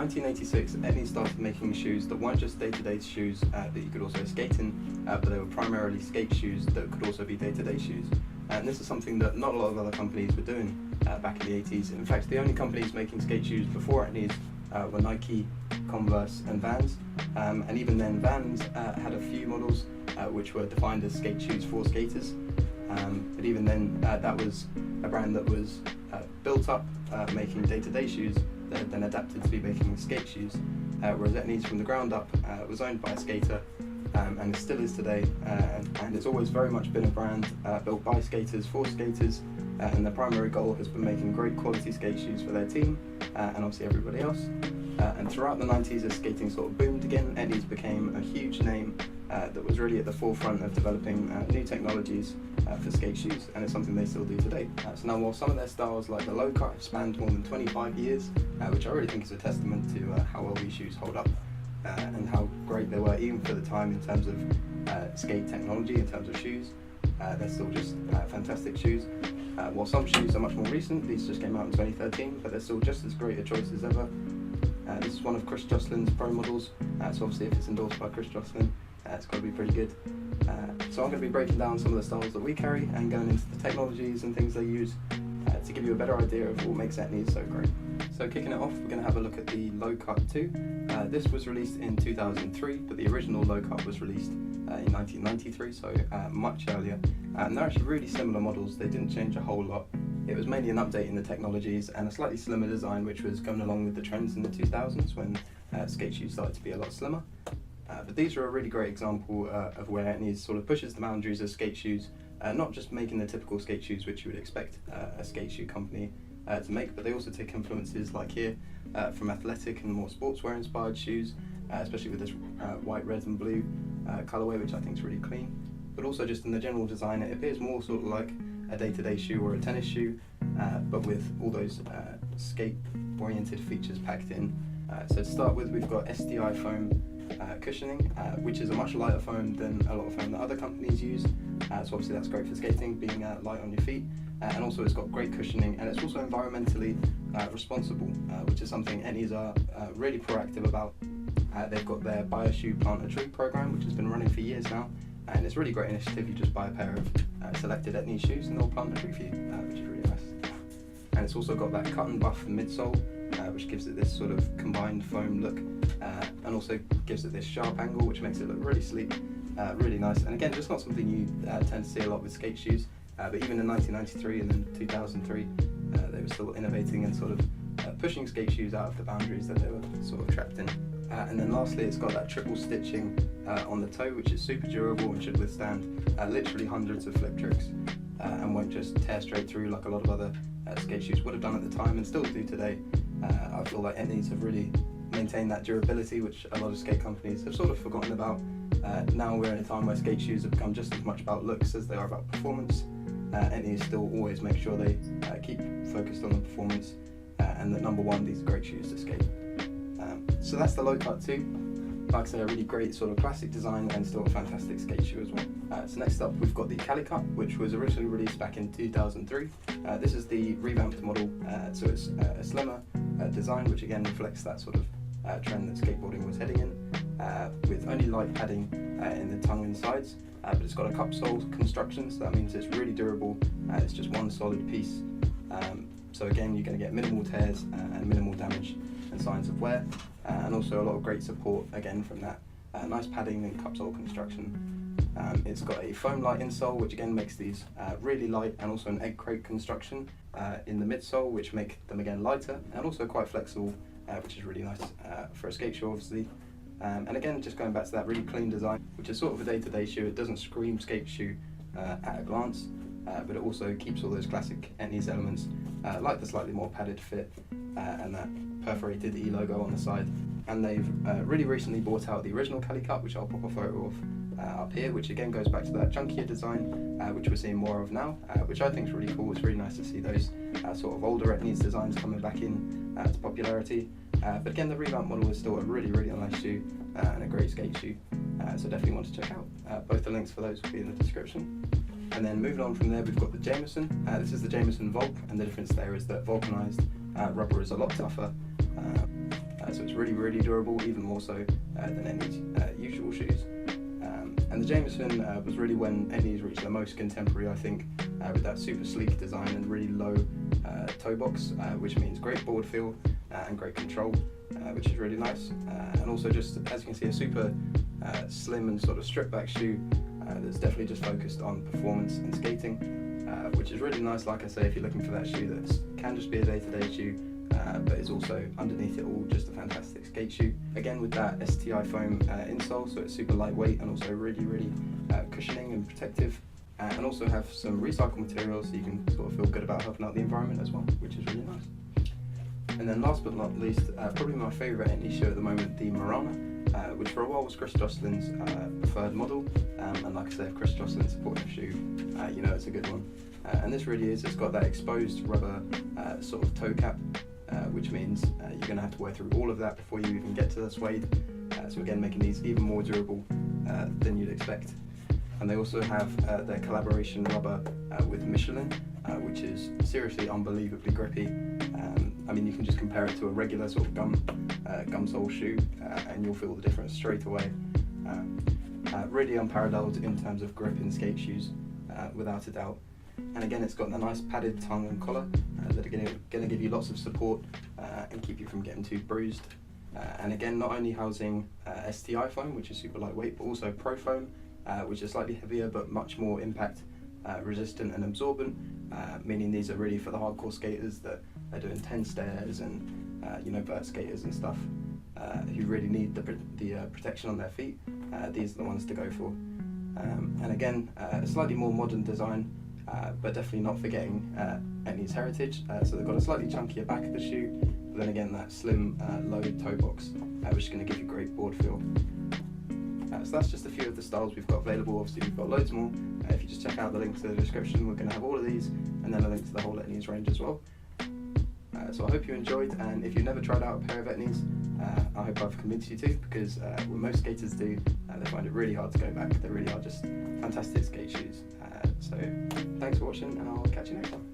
1986, Etnies started making shoes that weren't just day-to-day shoes that you could also skate in, but they were primarily skate shoes that could also be day-to-day shoes. And this is something that not a lot of other companies were doing back in the 80s. In fact, the only companies making skate shoes before Etnies were Nike, Converse and Vans. And even then, Vans had a few models which were defined as skate shoes for skaters. But even then, that was a brand that was built up making day-to-day shoes that then adapted to be making skate shoes. Whereas Etnies from the ground up was owned by a skater and it still is today. And it's always very much been a brand built by skaters for skaters. And their primary goal has been making great quality skate shoes for their team and obviously everybody else. And throughout the 90s, as skating sort of boomed again, Etnies became a huge name that was really at the forefront of developing new technologies for skate shoes, and it's something they still do today. So now, while some of their styles, like the low cut, have spanned more than 25 years, which I really think is a testament to how well these shoes hold up and how great they were even for the time in terms of skate technology, in terms of shoes. They're still just fantastic shoes. While some shoes are much more recent, these just came out in 2013, but they're still just as great a choice as ever. This is one of Chris Jocelyn's pro models, so obviously if it's endorsed by Chris Jocelyn, it's got to be pretty good. So I'm going to be breaking down some of the styles that we carry and going into the technologies and things they use to give you a better idea of what makes Etnies so great. So kicking it off, we're going to have a look at the Low Cut 2. This was released in 2003, but the original Low Cut was released in 1993, so much earlier. And they're actually really similar models. They didn't change a whole lot. It was mainly an update in the technologies and a slightly slimmer design, which was going along with the trends in the 2000s when skate shoes started to be a lot slimmer. But these are a really great example of where Etnies sort of pushes the boundaries of skate shoes, not just making the typical skate shoes which you would expect a skate shoe company to make, but they also take influences like here from athletic and more sportswear inspired shoes, especially with this white, red and blue colourway, which I think is really clean. But also just in the general design, it appears more sort of like a day-to-day shoe or a tennis shoe, but with all those skate-oriented features packed in. So to start with, we've got SDI foam cushioning, which is a much lighter foam than a lot of foam that other companies use. So obviously that's great for skating, being light on your feet. And also it's got great cushioning, and it's also environmentally responsible, which is something Etnies are really proactive about. They've got their Buy a Shoe Plant a Tree program, which has been running for years now, and it's a really great initiative. You just buy a pair of selected Etnies shoes and they'll plant a tree for you, which is really nice. And it's also got that cut and buff midsole, which gives it this sort of combined foam look, and also gives it this sharp angle, which makes it look really sleek, really nice. And again, just not something you tend to see a lot with skate shoes, but even in 1993 and then 2003, they were still innovating and sort of pushing skate shoes out of the boundaries that they were sort of trapped in. And then lastly, it's got that triple stitching on the toe, which is super durable and should withstand literally hundreds of flip tricks and won't just tear straight through like a lot of other skate shoes would have done at the time and still do today. I feel like Etnies have really maintained that durability, which a lot of skate companies have sort of forgotten about. Now we're in a time where skate shoes have become just as much about looks as they are about performance. Etnies still always make sure they keep focused on the performance, and that number one, these are great shoes to skate. So that's the Low Cut 2. Like I say, a really great sort of classic design and still a fantastic skate shoe as well. So next up, we've got the Calli Cut, which was originally released back in 2003. This is the revamped model, so it's a slimmer design, which again reflects that sort of trend that skateboarding was heading in, with only light padding in the tongue and sides, but it's got a cup sole construction, so that means it's really durable. It's just one solid piece, so again you're going to get minimal tears and minimal damage and signs of wear, and also a lot of great support again from that nice padding and cup sole construction. It's got a foam light insole, which again makes these really light, and also an egg crate construction in the midsole, which make them again lighter and also quite flexible, which is really nice for a skate shoe obviously. And again, just going back to that really clean design, which is sort of a day-to-day shoe. It doesn't scream skate shoe at a glance, but it also keeps all those classic Etnies elements, like the slightly more padded fit and that perforated E logo on the side. And they've really recently brought out the original Calli Cut, which I'll pop a photo of up here, which again goes back to that chunkier design, which we're seeing more of now, which I think is really cool. It's really nice to see those sort of older Etnies designs coming back in to popularity. But again, the revamped model is still a really, really nice shoe and a great skate shoe, so definitely want to check out. Both the links for those will be in the description. And then moving on from there, we've got the Jameson. This is the Jameson Vulc, and the difference there is that vulcanized rubber is a lot tougher, so it's really, really durable, even more so than Etnies' usual shoes. And the Jameson was really when Etnies reached their most contemporary, I think, with that super sleek design and really low toe box, which means great board feel and great control, which is really nice. And also, just as you can see, a super slim and sort of stripped back shoe that's definitely just focused on performance and skating, which is really nice. Like I say, if you're looking for that shoe that can just be a day-to-day shoe, but is also underneath it all just a fantastic skate shoe. Again, with that STI foam insole, so it's super lightweight and also really, really cushioning and protective, and also have some recycled materials so you can sort of feel good about helping out the environment as well, which is really nice. And then last but not least, probably my favourite Etnies shoe at the moment, the Marana, which for a while was Chris Jocelyn's preferred model, and like I say, if Chris Jocelyn supports the shoe, you know it's a good one. And this really is, it's got that exposed rubber sort of toe cap, which means you're going to have to wear through all of that before you even get to the suede, so again making these even more durable than you'd expect. And they also have their collaboration rubber with Michelin, which is seriously unbelievably grippy. I mean, you can just compare it to a regular sort of gum sole shoe, and you'll feel the difference straight away. Really unparalleled in terms of grip in skate shoes, without a doubt. And again, it's got a nice padded tongue and collar that are going to give you lots of support and keep you from getting too bruised. And again, not only housing STI foam, which is super lightweight, but also Pro Foam, which is slightly heavier but much more impact resistant and absorbent, meaning these are really for the hardcore skaters that are doing 10 stairs and vert skaters and stuff who really need the protection on their feet. These are the ones to go for. And again, a slightly more modern design, but definitely not forgetting Etnies' heritage. So they've got a slightly chunkier back of the shoe, but then again that slim low toe box, which is going to give you great board feel. So that's just a few of the styles we've got available. Obviously we've got loads more. If you just check out the link to the description, we're going to have all of these, and then a link to the whole Etnies range as well. So I hope you enjoyed, and if you've never tried out a pair of Etnies, I hope I've convinced you to, because what most skaters do, they find it really hard to go back. They really are just fantastic skate shoes. So thanks for watching, and I'll catch you next time.